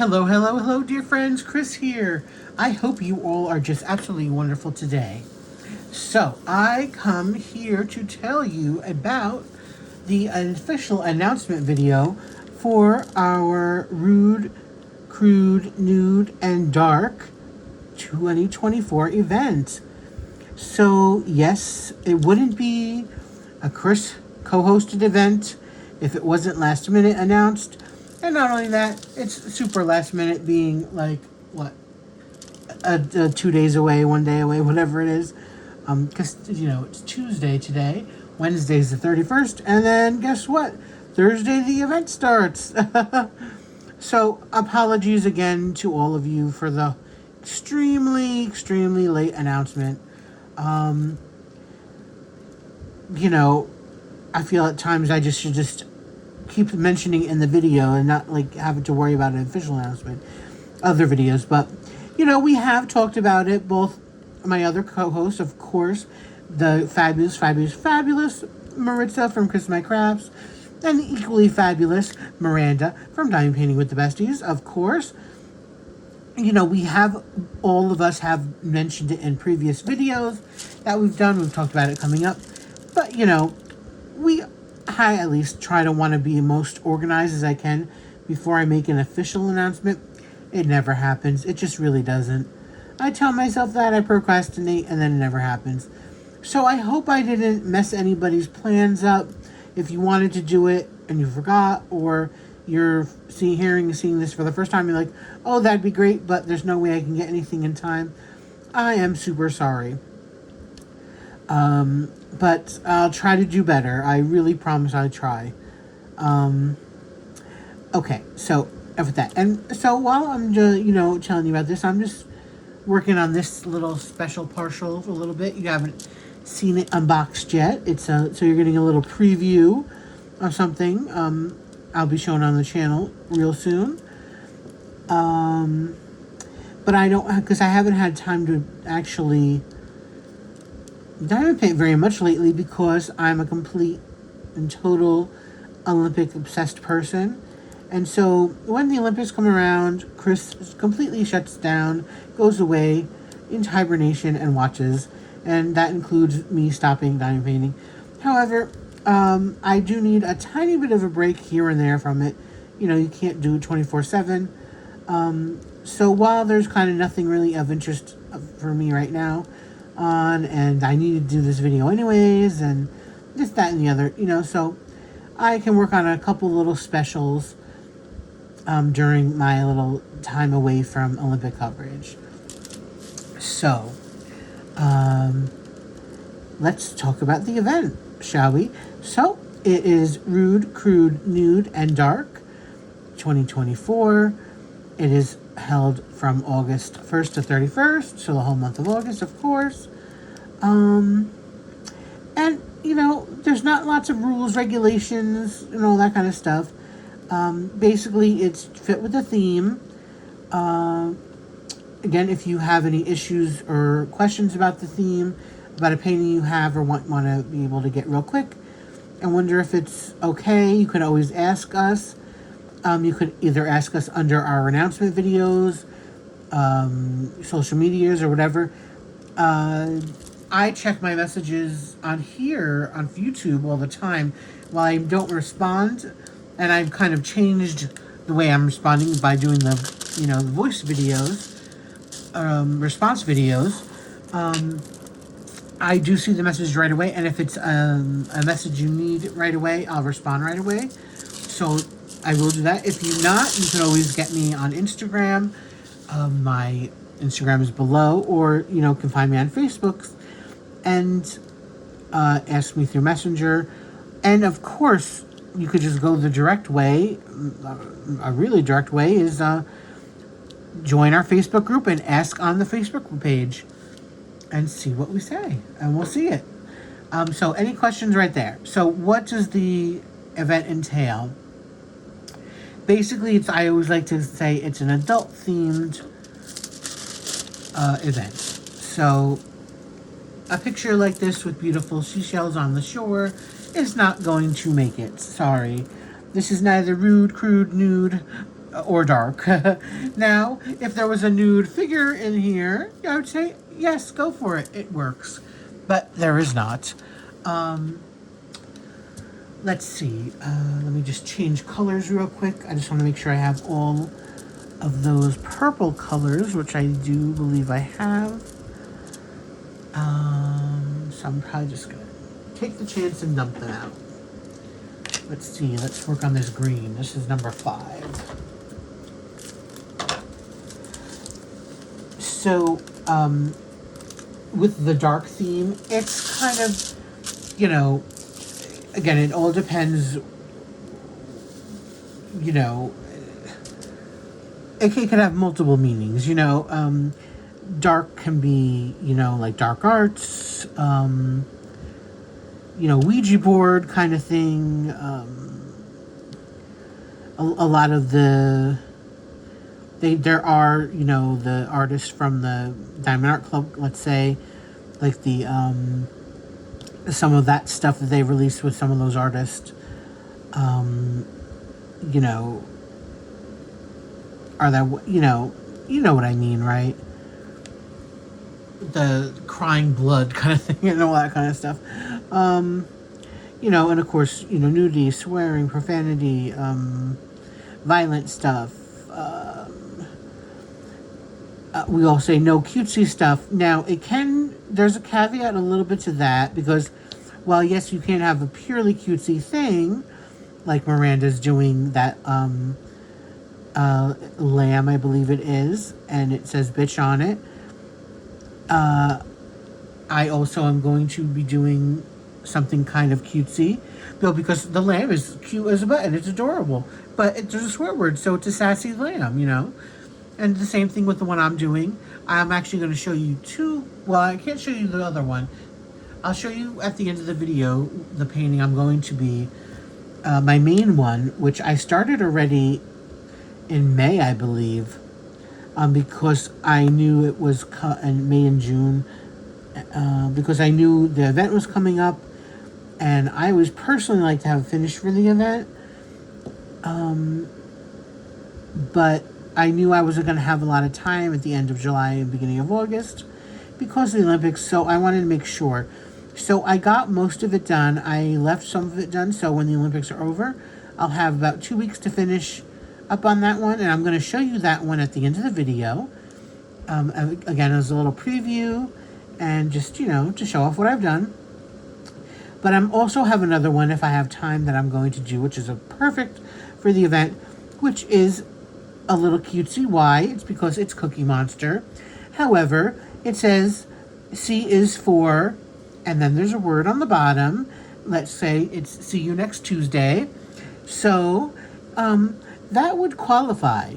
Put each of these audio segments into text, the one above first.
Hello, hello, hello, dear friends. Chris here. I hope you all are just absolutely wonderful today. So, I come here to tell you about the official announcement video for our Rude, Crude, Nude, and Dark 2024 event. So, yes, it wouldn't be a Chris co-hosted event if it wasn't last minute announced. And not only that, it's super last minute, being like, what, 2 days away, 1 day away, whatever it is. Because, it's Tuesday today, Wednesday's the 31st, and then guess what? Thursday the event starts. So, apologies again to all of you for the extremely, extremely late announcement. I feel at times I should just keep mentioning in the video and not like having to worry about an official announcement, other videos. But we have talked about it, both my other co-hosts, of course, the fabulous Maritza from Chris My Crafts, and the equally fabulous Miranda from Diamond Painting with the Besties, of course. All of us have mentioned it in previous videos that we've done. We've talked about it coming up, but I at least try to want to be most organized as I can before I make an official announcement. It never happens. It just really doesn't. I tell myself that, I procrastinate, and then it never happens. So I hope I didn't mess anybody's plans up. If you wanted to do it and you forgot, or you're seeing this for the first time, you're like, oh, that'd be great, but there's no way I can get anything in time. I am super sorry. But I'll try to do better. I really promise I'll try. Okay, so with that. And so while I'm just, telling you about this, I'm just working on this little special partial for a little bit. You haven't seen it unboxed yet. It's so you're getting a little preview of something. I'll be showing on the channel real soon. But I don't, because I haven't had time to actually diamond paint very much lately, because I'm a complete and total Olympic obsessed person. And so when the Olympics come around, Chris completely shuts down, goes away into hibernation and watches. And that includes me stopping diamond painting. However, I do need a tiny bit of a break here and there from it. You can't do it 24/7. So while there's kind of nothing really of interest for me right now on, and I need to do this video anyways, and this, that, and the other, so I can work on a couple little specials during my little time away from Olympic coverage. So, let's talk about the event, shall we? So, it is Rude, Crude, Nude, and Dark 2024. It is held from August 1st to 31st, so the whole month of August, of course. And, there's not lots of rules, regulations, and all that kind of stuff. Basically, it's fit with the theme. Again, if you have any issues or questions about the theme, about a painting you have or want to be able to get real quick and wonder if it's okay, you can always ask us. You could either ask us under our announcement videos, social medias, or whatever. I check my messages on here on YouTube all the time. While I don't respond, and I've kind of changed the way I'm responding by doing the, the voice videos, response videos. I do see the message right away, and if it's a message you need right away, I'll respond right away. So I will do that. If you're not, you can always get me on Instagram. My Instagram is below, or can find me on Facebook and ask me through Messenger. And of course, you could just go the direct way. A really direct way is join our Facebook group and ask on the Facebook page and see what we say, and we'll see it. So any questions right there. So what does the event entail? Basically, I always like to say it's an adult-themed event. So a picture like this with beautiful seashells on the shore is not going to make it. Sorry. This is neither rude, crude, nude, or dark. Now, if there was a nude figure in here, I would say, yes, go for it. It works. But there is not. Let's see. Let me just change colors real quick. I just want to make sure I have all of those purple colors, which I do believe I have. So I'm probably just going to take the chance and dump them out. Let's see. Let's work on this green. This is number 5. So, with the dark theme, it's kind of, you know, again, it all depends, you know, it could have multiple meanings, you know. Dark can be, you know, like dark arts, you know, Ouija board kind of thing. A lot of there are, you know, the artists from the Diamond Art Club, let's say, like the, some of that stuff that they released with some of those artists, you know, are that, you know what I mean, right? The crying blood kind of thing and all that kind of stuff. You know, and of course, you know, nudity, swearing, profanity, violent stuff. We all say no cutesy stuff. Now, there's a caveat a little bit to that, because while yes, you can't have a purely cutesy thing, like Miranda's doing that lamb, I believe it is, and it says bitch on it. I also am going to be doing something kind of cutesy, though, because the lamb is cute as a button. It's adorable, but there's a swear word, so it's a sassy lamb, you know. And the same thing with the one I'm doing. I'm actually going to show you two. Well, I can't show you the other one. I'll show you at the end of the video the painting I'm going to be, my main one, which I started already in May, I believe, because I knew it was in May and June, because I knew the event was coming up, and I was personally like to have it finished for the event, but I knew I wasn't going to have a lot of time at the end of July and beginning of August because of the Olympics, so I wanted to make sure. So I got most of it done. I left some of it done, so when the Olympics are over, I'll have about 2 weeks to finish up on that one, and I'm going to show you that one at the end of the video. Again, as a little preview, and just, you know, to show off what I've done. But I'm also have another one, if I have time, that I'm going to do, which is a perfect for the event, which is a little cutesy. Why? It's because it's Cookie Monster. However, it says C is for, and then there's a word on the bottom. Let's say it's see you next Tuesday. So, that would qualify.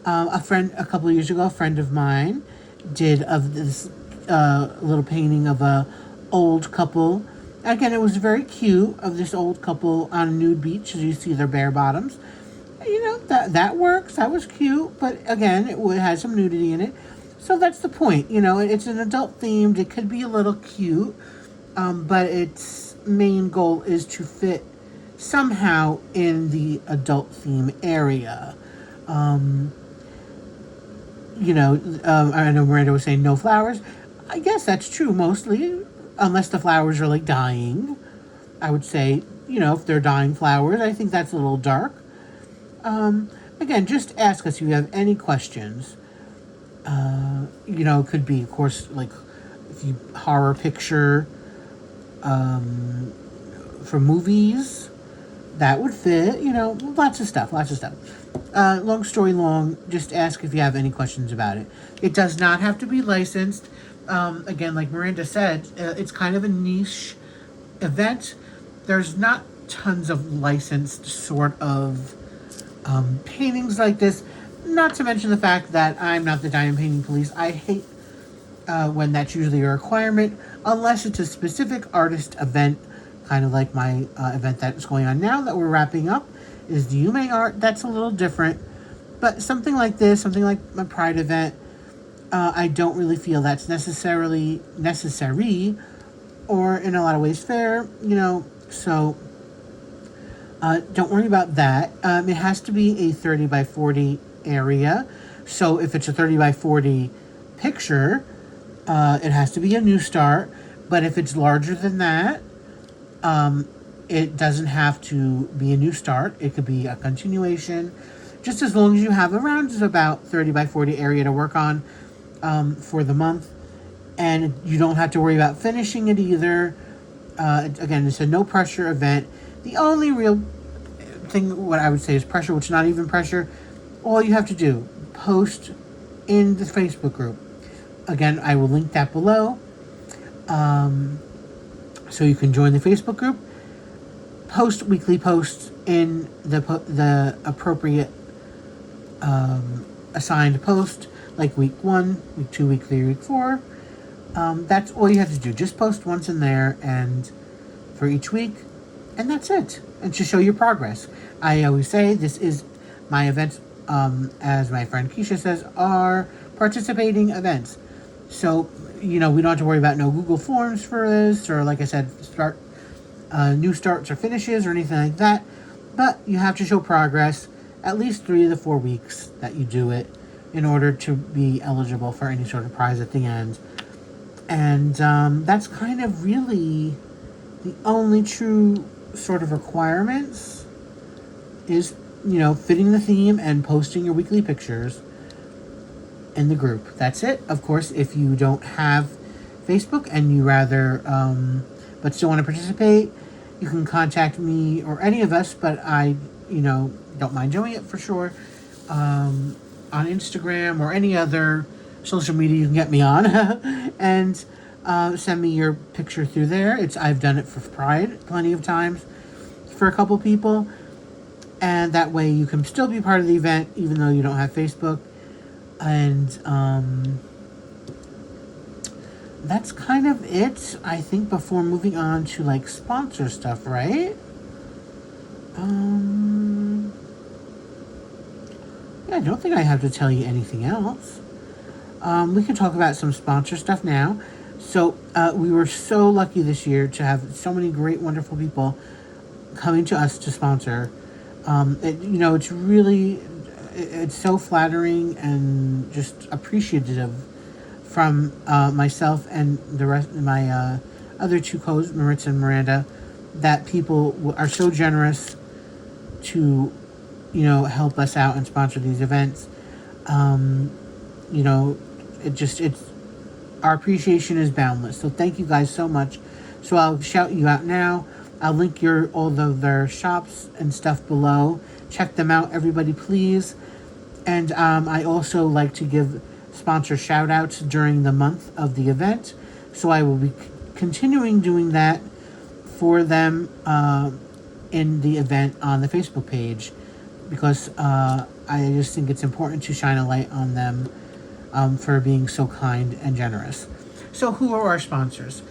A couple of years ago, a friend of mine did of this little painting of a old couple. Again, it was very cute, of this old couple on a nude beach, as you see their bare bottoms. You know, that works. That was cute, but again, it had some nudity in it. So that's the point. You know, it's an adult themed. It could be a little cute, but its main goal is to fit somehow in the adult theme area. You know, I know Miranda was saying no flowers. I guess that's true mostly, unless the flowers are like dying. I would say, you know, if they're dying flowers, I think that's a little dark. Again, just ask us if you have any questions. You know, it could be, of course, like if you horror picture for movies, that would fit. You know, lots of stuff. Long story long, just ask if you have any questions about it. It does not have to be licensed. Again, like Miranda said, it's kind of a niche event. There's not tons of licensed sort of paintings like this. Not to mention the fact that I'm not the diamond painting police. I hate when that's usually a requirement, unless it's a specific artist event, kind of like my event that's going on now that we're wrapping up, is the Yume art. That's a little different. But something like this, something like my Pride event, I don't really feel that's necessarily necessary, or in a lot of ways fair, you know. So Don't worry about that. It has to be a 30 by 40 area. So if it's a 30 by 40 picture, it has to be a new start. But if it's larger than that, it doesn't have to be a new start. It could be a continuation. Just as long as you have around about 30 by 40 area to work on for the month. And you don't have to worry about finishing it either. Again, it's a no pressure event. The only real thing, what I would say is pressure, which is not even pressure. All you have to do, post in the Facebook group. Again, I will link that below. So you can join the Facebook group. Post weekly posts in the appropriate assigned post, like week 1, week 2, week 3, week 4. That's all you have to do. Just post once in there and for each week, and that's it. And to show your progress. I always say this is my events, as my friend Keisha says, are participating events. So, we don't have to worry about no Google Forms for this, or like I said, new starts or finishes or anything like that. But you have to show progress at least 3 to 4 weeks that you do it in order to be eligible for any sort of prize at the end. And that's kind of really the only true sort of requirements is, fitting the theme and posting your weekly pictures in the group. That's it. Of course, if you don't have Facebook and you rather, but still want to participate, you can contact me or any of us, but I, don't mind doing it for sure. On Instagram or any other social media you can get me on and send me your picture through there. I've done it for Pride plenty of times for a couple people, and that way you can still be part of the event even though you don't have Facebook. And that's kind of it, I think, before moving on to like sponsor stuff, right? Yeah, I don't think I have to tell you anything else. We can talk about some sponsor stuff now. So we were so lucky this year to have so many great, wonderful people coming to us to sponsor. It's really, it's so flattering and just appreciative from myself and the rest of my other two co-hosts, Maritza and Miranda, that people are so generous to, help us out and sponsor these events. It's our appreciation is boundless. So thank you guys so much. So I'll shout you out now. I'll link all of their shops and stuff below. Check them out, everybody, please. And I also like to give sponsor shout outs during the month of the event. So I will be continuing doing that for them in the event on the Facebook page, because I just think it's important to shine a light on them for being so kind and generous. So who are our sponsors?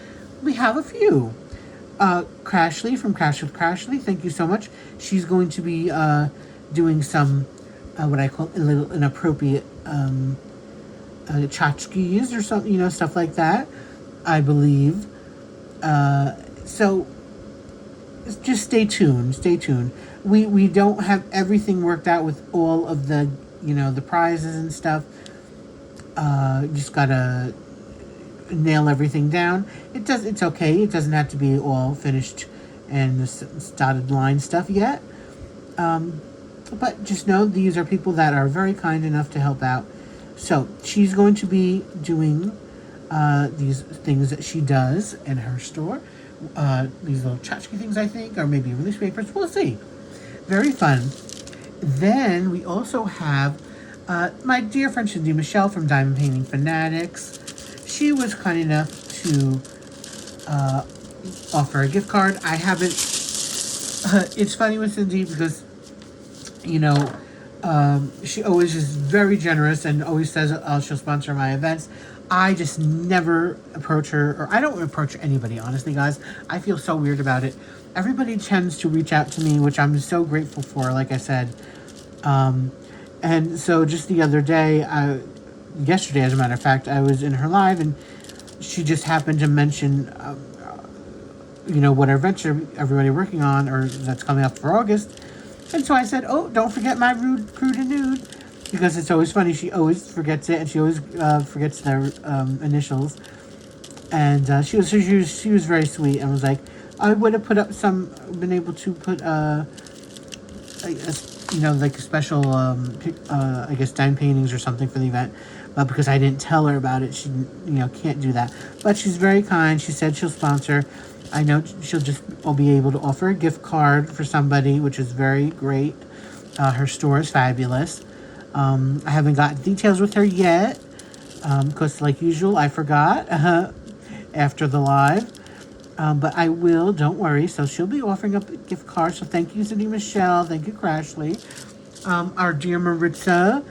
We have a few. Crashley from CraftswithCrashley, thank you so much. She's going to be doing some what I call a little inappropriate tchotchkes or something, stuff like that, I believe. So just stay tuned. We don't have everything worked out with all of the the prizes and stuff. Just gotta nail everything down. It's okay. It doesn't have to be all finished and the dotted line stuff yet. But just know these are people that are very kind enough to help out. So she's going to be doing these things that she does in her store. These little tchotchke things, I think, or maybe release papers. We'll see. Very fun. Then we also have my dear friend Cindy Michelle from Diamond Painting Fanatics. She was kind enough to offer a gift card. I haven't. It's funny with Cindy because, she always is very generous and always says she'll sponsor my events. I just never approach her, or I don't approach anybody, honestly, guys. I feel so weird about it. Everybody tends to reach out to me, which I'm so grateful for, like I said. And so just the other day, yesterday, as a matter of fact, I was in her live, and she just happened to mention what our venture everybody working on or that's coming up for August. And so I said, oh, don't forget my Rude, Crude, and Nude, because it's always funny. She always forgets it, and she always forgets their initials. And she was very sweet and was like, I would have been able to put like a special I guess dime paintings or something for the event, but because I didn't tell her about it, she can't do that. But she's very kind. She said she'll sponsor. I know she'll just be able to offer a gift card for somebody, which is very great. Her store is fabulous. I haven't got details with her yet because, like usual, I forgot after the live. But I will, don't worry. So she'll be offering up a gift card. So thank you, Cindy Michelle. Thank you, Crashley. Our dear Maritza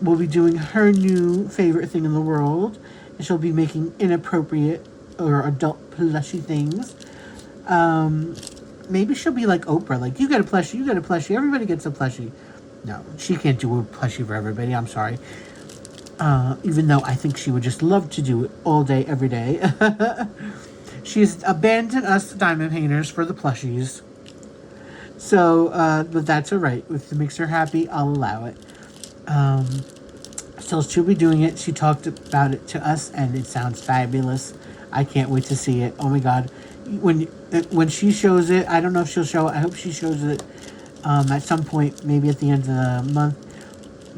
will be doing her new favorite thing in the world. And she'll be making inappropriate or adult plushy things. Maybe she'll be like Oprah. Like, you get a plushie, you get a plushie. Everybody gets a plushie. No, she can't do a plushie for everybody. I'm sorry. Even though I think she would just love to do it all day, every day. She's abandoned us diamond painters for the plushies. So, but that's all right. If it makes her happy, I'll allow it. So she'll be doing it. She talked about it to us, and it sounds fabulous. I can't wait to see it. Oh my God. When she shows it, I don't know if she'll show it. I hope she shows it at some point, maybe at the end of the month.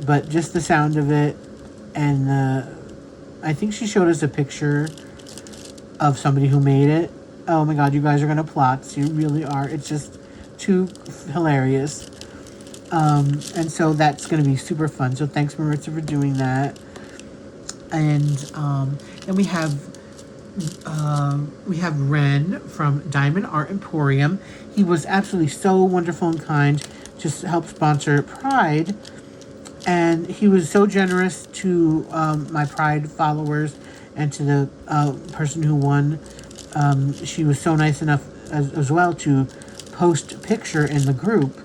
But just the sound of it, and I think she showed us a picture of somebody who made it. Oh my God, you guys are gonna plot. You really are. It's just too hilarious. And so that's gonna be super fun. So thanks, Maritza, for doing that. And then we have Ren from Diamond Art Emporium. He was absolutely so wonderful and kind to help sponsor Pride. And he was so generous to my Pride followers and to the person who won. She was so nice enough as well to post a picture in the group,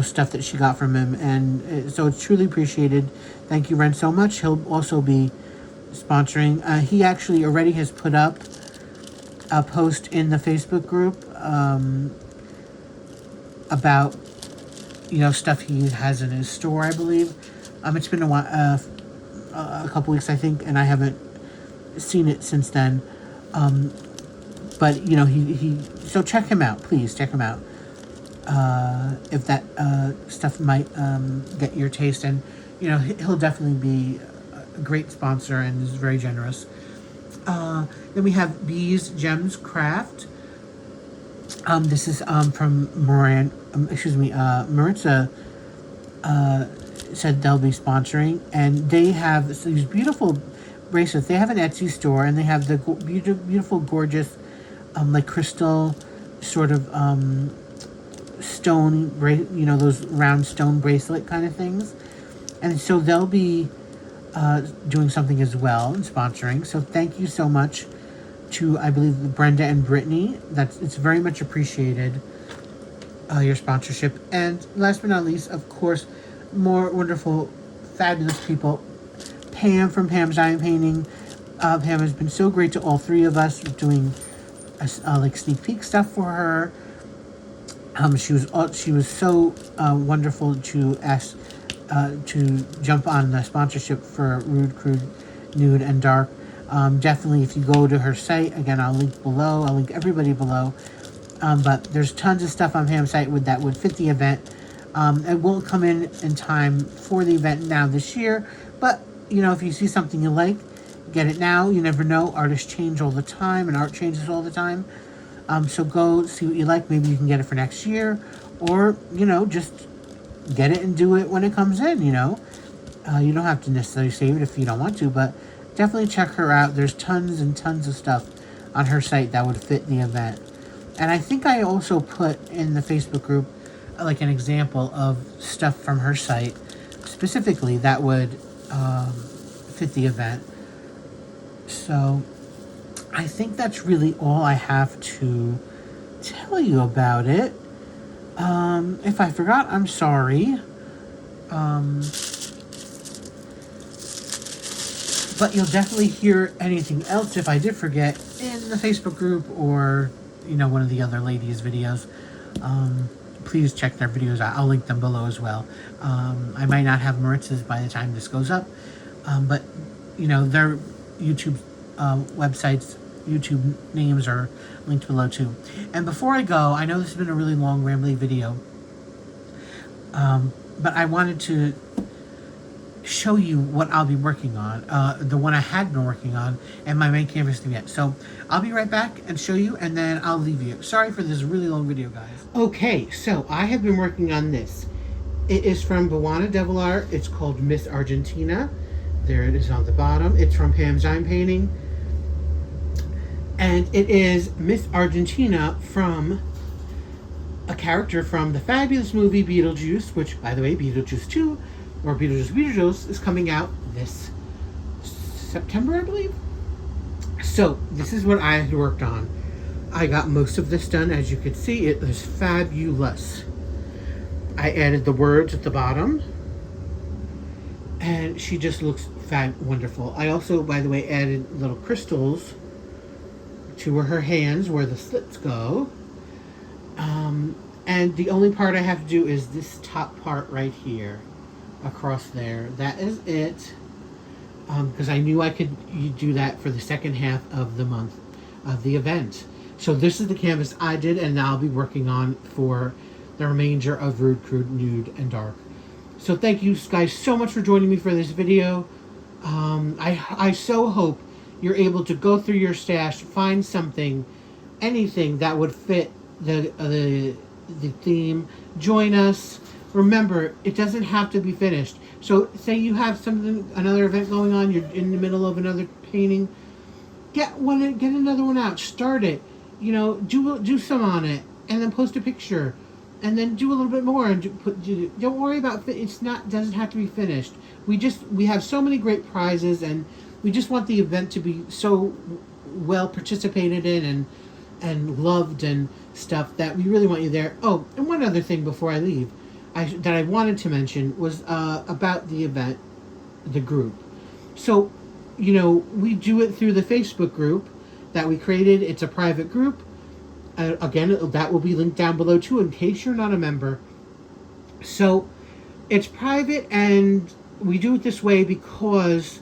stuff that she got from him. And so it's truly appreciated. Thank you, Ren, so much. He'll also be sponsoring. He actually already has put up a post in the Facebook group about stuff he has in his store, I believe. It's been a while, a couple weeks, I think, and I haven't seen it since then. But he so check him out, please check him out. If that stuff might get your taste, and he'll definitely be a great sponsor and is very generous. Then we have BezGemsCrafted. This is from Maritza said they'll be sponsoring, and they have these beautiful bracelets. They have an Etsy store, and they have the beautiful, gorgeous, like crystal sort of stone, those round stone bracelet kind of things. And so they'll be doing something as well and sponsoring. So thank you so much to, I believe, Brenda and Brittany. It's very much appreciated, your sponsorship. And last but not least, of course, more wonderful, fabulous people. Pam from Pam's Diamond Painting. Pam has been so great to all three of us, doing like sneak peek stuff for her. She was so wonderful to ask to jump on the sponsorship for Rude, Crude, Nude, and Dark. Definitely, if you go to her site, again, I'll link below. I'll link everybody below. But there's tons of stuff on Pam's site that would fit the event. It won't come in time for the event now this year. But, if you see something you like, get it now. You never know. Artists change all the time, and art changes all the time. So go see what you like. Maybe you can get it for next year. Or, just get it and do it when it comes in, You don't have to necessarily save it if you don't want to, but definitely check her out. There's tons and tons of stuff on her site that would fit the event. And I think I also put in the Facebook group like an example of stuff from her site specifically that would fit the event. So I think that's really all I have to tell you about it. If I forgot, I'm sorry. But you'll definitely hear anything else if I did forget in the Facebook group or, you know, one of the other ladies' videos. Please check their videos out. I'll link them below as well. I might not have Maritz's by the time this goes up, but, you know, their YouTube websites, YouTube names are linked below too. And before I go, I know this has been a really long, rambly video, but I wanted to show you what I'll be working on, the one I had been working on, and my main canvas thing yet. So I'll be right back and show you, and then I'll leave you. Sorry for this really long video, guys. Okay, so I have been working on this. It is from Bawana Devil Art. It's called Miss Argentina. There it is on the bottom. It's from PAM Diamond Painting. And it is Miss Argentina from a character from the fabulous movie Beetlejuice, which, by the way, Beetlejuice 2, or Beetlejuice is coming out this September, I believe. So this is what I had worked on. I got most of this done. As you can see, it was fabulous. I added the words at the bottom, and she just looks wonderful. I also, by the way, added little crystals to her hands where the slits go. And the only part I have to do is this top part right here, across there. That is it. Because I knew I could do that for the second half of the month of the event. So this is the canvas I did, and I'll be working on for the remainder of Rude, Crude, Nude, and Dark. So thank you guys so much for joining me for this video. I so hope you're able to go through your stash, find something, anything that would fit the theme. Join us. Remember, it doesn't have to be finished. So say you have something, another event going on, you're in the middle of another painting, get another one out, start it, you know, do some on it, and then post a picture, and then do a little bit more, and don't worry about doesn't have to be finished. We have so many great prizes, and we just want the event to be so well participated in and loved and stuff that we really want you there. Oh, and one other thing before I leave, that I wanted to mention was about the event, the group. So, you know, we do it through the Facebook group that we created. It's a private group. Again, that will be linked down below too in case you're not a member. So, it's private, and we do it this way because,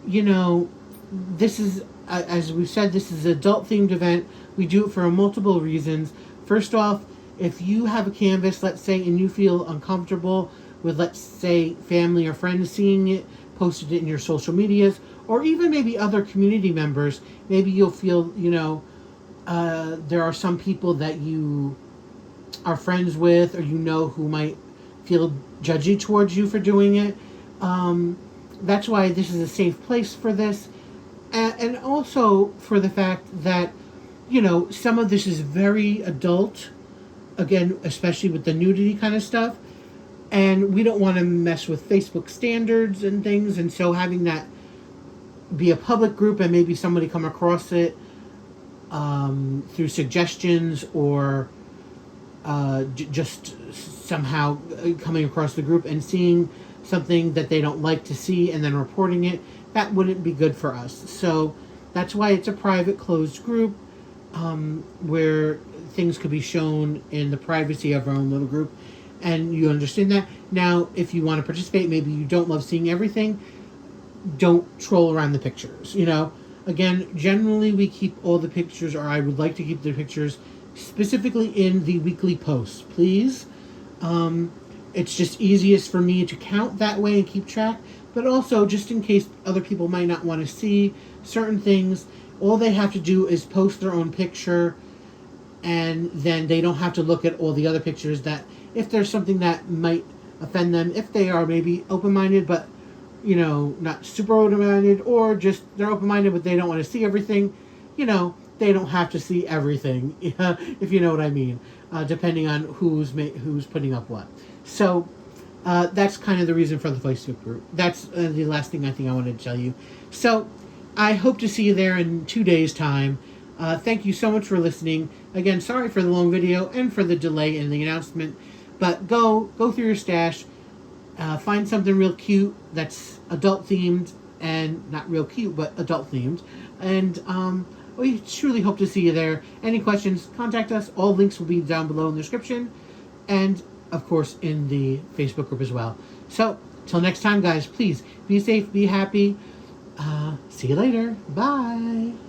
you know, this is, as we've said, this is an adult-themed event. We do it for multiple reasons. First off, if you have a canvas, let's say, and you feel uncomfortable with, let's say, family or friends seeing it, posted it in your social medias, or even maybe other community members, maybe you'll feel, you know, there are some people that you are friends with, or you know, who might feel judgy towards you for doing it. That's why this is a safe place for this. And also for the fact that, you know, some of this is very adult, again, especially with the nudity kind of stuff, and we don't want to mess with Facebook standards and things, and so having that be a public group and maybe somebody come across it through suggestions or just somehow coming across the group and seeing something that they don't like to see and then reporting it, that wouldn't be good for us. So that's why it's a private, closed group where things could be shown in the privacy of our own little group, and you understand that. Now, if you want to participate, maybe you don't love seeing everything, don't troll around the pictures, you know. Again, generally we keep all the pictures, or I would like to keep the pictures specifically in the weekly posts, please. It's just easiest for me to count that way and keep track, but also just in case other people might not want to see certain things, all they have to do is post their own picture, and then they don't have to look at all the other pictures. That if there's something that might offend them, if they are maybe open-minded but, you know, not super open-minded, or just they're open-minded but they don't want to see everything, you know, they don't have to see everything, if you know what I mean, depending on who's putting up what. So that's kind of the reason for the Facebook group. That's the last thing I think I wanted to tell you. So I hope to see you there in 2 days' time. Thank you so much for listening. Again, sorry for the long video and for the delay in the announcement, but go through your stash, find something real cute that's adult themed, and not real cute, but adult themed. And we truly hope to see you there. Any questions, contact us. All links will be down below in the description, and of course in the Facebook group as well. So till next time, guys, please be safe, be happy. See you later. Bye.